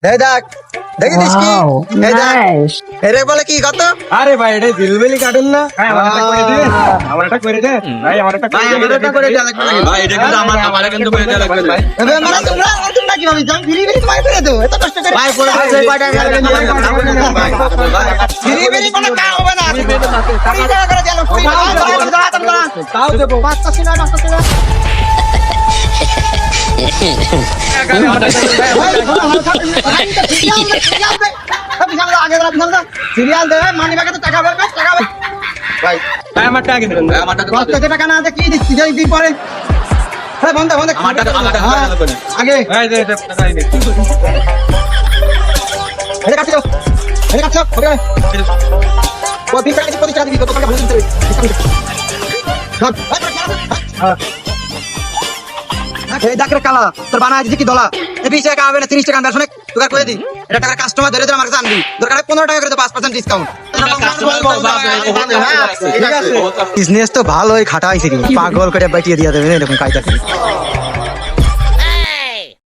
এই দেখ দেখিস কি Wow, এই দেখ nice. এরে বলে কি কত আরে ভাই এটা দিলবেলি কাটেন না আমার এটা করে দে ভাই আমার এটা করে দে ভাই এটা কিন্তু আমার কিন্তু করে দেওয়া লাগবে ভাই। এবে মানে তোমরা কি ভাবি জান ফ্রি ফ্রি তোমায় করে দেব এত কষ্ট করে ভাই পড়ে গেছে কয়টা গেল ফ্রি ফ্রি কোনো কাজ হবে না ফ্রি টাকা করে গেল ফ্রি তাও দেবো বাচ্চা ছিল বাচ্চা ছিল সিরিয়াল দে মানি ব্যাগে তো টাকা বের কর টাকা বের ভাই ভাই আমার টাকা দিবেন ভাই, আমার টাকা দশ টাকা না আছে কি দিচ্ছি যাই দিন পরে হ্যাঁ বন্ধ বন্ধ আমার টাকা লাগবে না। আগে ভাই দে দে টাকা দে এটা কাটছো এটা কাটছো ওকে ও তিন টাকা দিচ্ছি 25 টাকা দিবি তো তোকে ভালো দিতে হবে এই ডাকের কালা তোর বানায় দিছি কি দলা এই 20 টাকা হবে না 30 টাকা আনবে শুনে তোকে করে দি এটা টাকা কাস্টমার ধরে ধরে আমাকে জানবি দরকার 15 টাকা করে তো 5% ডিসকাউন্ট ঠিক আছে বিজনেস তো ভালোই খাটাইছি পাগল করে বাটিয়ে দিয়ে দেবে এরকম কায়দা